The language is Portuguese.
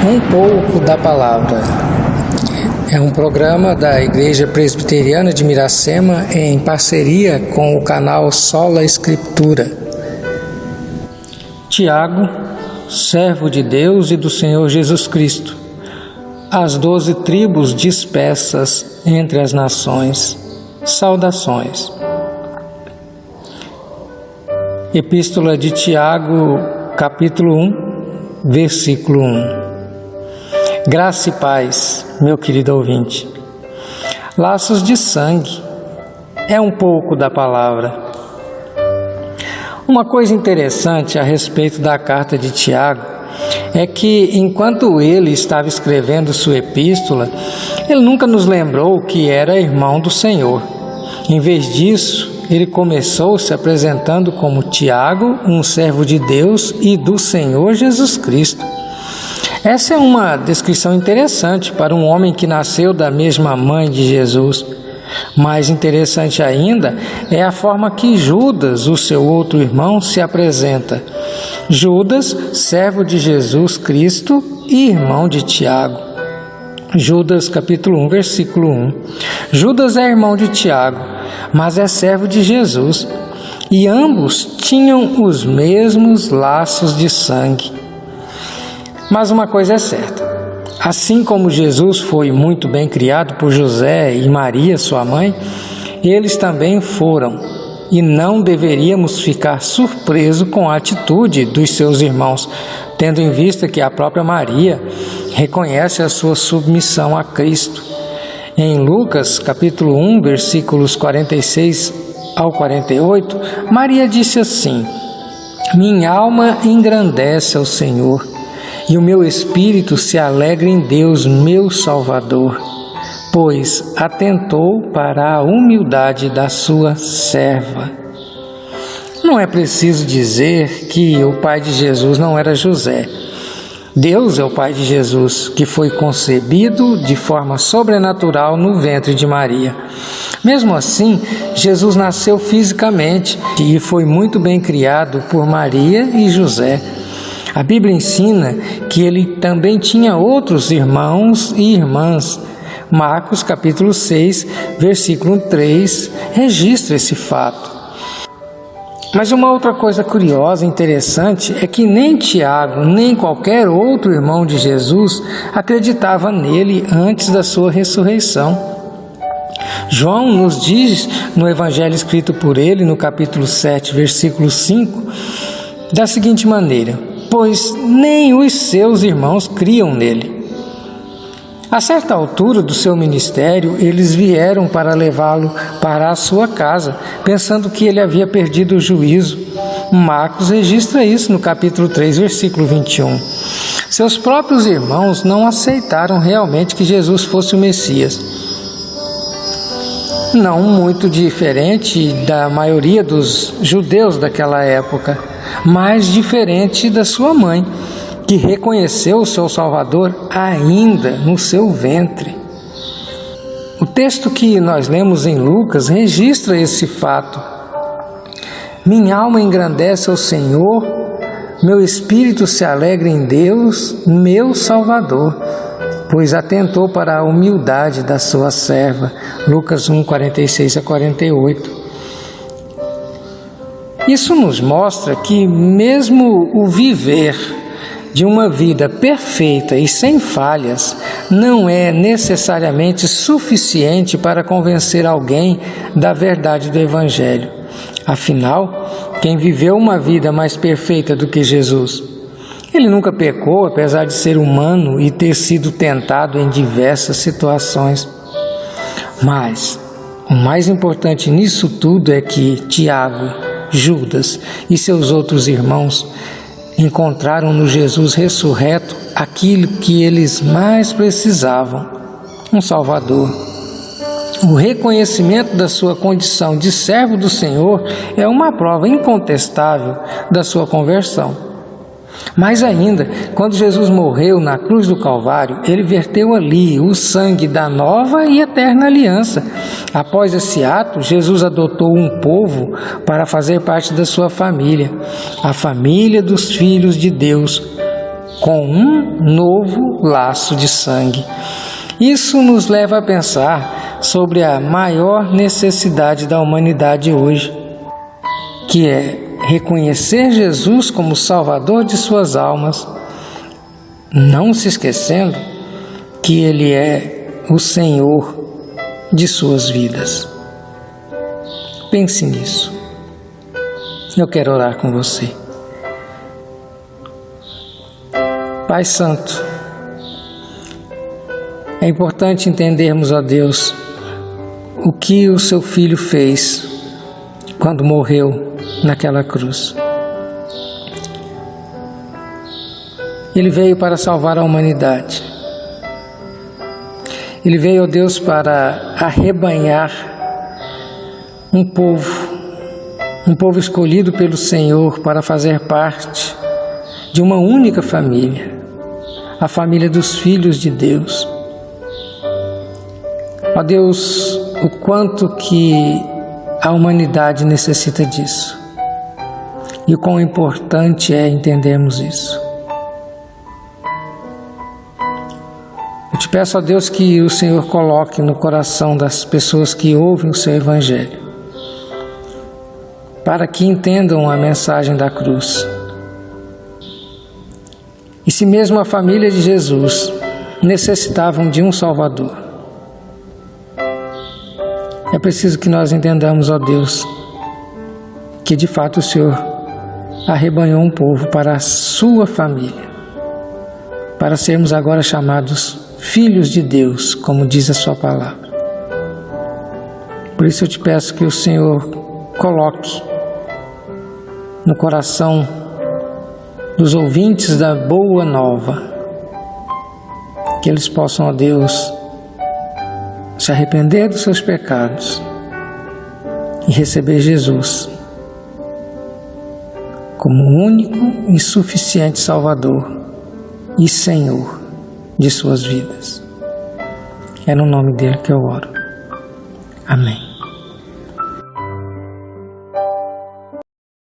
Um pouco da palavra. É um programa da Igreja Presbiteriana de Miracema em parceria com o canal Sola Escritura. Tiago, servo de Deus e do Senhor Jesus Cristo, as 12 tribos dispersas entre as nações, saudações. Epístola de Tiago, capítulo 1, versículo 1. Graça e paz, meu querido ouvinte. Laços de sangue é um pouco da palavra. Uma coisa interessante a respeito da carta de Tiago é que, enquanto ele estava escrevendo sua epístola, ele nunca nos lembrou que era irmão do Senhor. Em vez disso, ele começou se apresentando como Tiago, um servo de Deus e do Senhor Jesus Cristo. Essa é uma descrição interessante para um homem que nasceu da mesma mãe de Jesus. Mais interessante ainda é a forma que Judas, o seu outro irmão, se apresenta. Judas, servo de Jesus Cristo e irmão de Tiago. Judas, capítulo 1, versículo 1. Judas é irmão de Tiago, mas é servo de Jesus. E ambos tinham os mesmos laços de sangue. Mas uma coisa é certa, assim como Jesus foi muito bem criado por José e Maria, sua mãe, eles também foram, e não deveríamos ficar surpresos com a atitude dos seus irmãos, tendo em vista que a própria Maria reconhece a sua submissão a Cristo. Em Lucas, capítulo 1, versículos 46 ao 48, Maria disse assim: Minha alma engrandece ao Senhor, e o meu espírito se alegra em Deus, meu Salvador, pois atentou para a humildade da sua serva. Não é preciso dizer que o pai de Jesus não era José. Deus é o pai de Jesus, que foi concebido de forma sobrenatural no ventre de Maria. Mesmo assim, Jesus nasceu fisicamente e foi muito bem criado por Maria e José. A Bíblia ensina que ele também tinha outros irmãos e irmãs. Marcos capítulo 6, versículo 3, registra esse fato. Mas uma outra coisa curiosa e interessante é que nem Tiago, nem qualquer outro irmão de Jesus acreditava nele antes da sua ressurreição. João nos diz no evangelho escrito por ele, no capítulo 7, versículo 5, da seguinte maneira: pois nem os seus irmãos criam nele. A certa altura do seu ministério, eles vieram para levá-lo para a sua casa, pensando que ele havia perdido o juízo. Marcos registra isso no capítulo 3, versículo 21. Seus próprios irmãos não aceitaram realmente que Jesus fosse o Messias. Não muito diferente da maioria dos judeus daquela época, mas diferente da sua mãe, que reconheceu o seu Salvador ainda no seu ventre. O texto que nós lemos em Lucas registra esse fato. Minha alma engrandece ao Senhor, meu espírito se alegra em Deus, meu Salvador, pois atentou para a humildade da sua serva. Lucas 1, 46 a 48. Isso nos mostra que mesmo o viver de uma vida perfeita e sem falhas não é necessariamente suficiente para convencer alguém da verdade do Evangelho. Afinal, quem viveu uma vida mais perfeita do que Jesus? Ele nunca pecou, apesar de ser humano e ter sido tentado em diversas situações. Mas o mais importante nisso tudo é que Tiago, Judas e seus outros irmãos encontraram no Jesus ressurreto aquilo que eles mais precisavam: um Salvador. O reconhecimento da sua condição de servo do Senhor é uma prova incontestável da sua conversão. Mais ainda, quando Jesus morreu na cruz do Calvário, ele verteu ali o sangue da nova e eterna aliança. Após esse ato, Jesus adotou um povo para fazer parte da sua família, a família dos filhos de Deus. com um novo laço de sangue. Isso nos leva a pensar sobre a maior necessidade da humanidade hoje, que é reconhecer Jesus como Salvador de suas almas, não se esquecendo que Ele é o Senhor de suas vidas. Pense nisso. Eu quero orar com você. Pai Santo, é importante entendermos, ó Deus, o que o Seu Filho fez quando morreu naquela cruz. Ele veio para salvar a humanidade. Ele veio, ó Deus, para arrebanhar um povo escolhido pelo Senhor para fazer parte de uma única família, a família dos filhos de Deus. Ó Deus, o quanto que a humanidade necessita disso e o quão importante é entendermos isso. Eu te peço, ó Deus, que o Senhor coloque no coração das pessoas que ouvem o Seu Evangelho, para que entendam a mensagem da cruz. E se mesmo a família de Jesus necessitavam de um Salvador, é preciso que nós entendamos, ó Deus, que de fato o Senhor arrebanhou um povo para a sua família, para sermos agora chamados filhos de Deus, como diz a sua palavra. Por isso eu te peço que o Senhor coloque no coração dos ouvintes da Boa Nova, que eles possam, ó Deus, se arrepender dos seus pecados e receber Jesus como o único e suficiente Salvador e Senhor de suas vidas. É no nome dele que eu oro. Amém.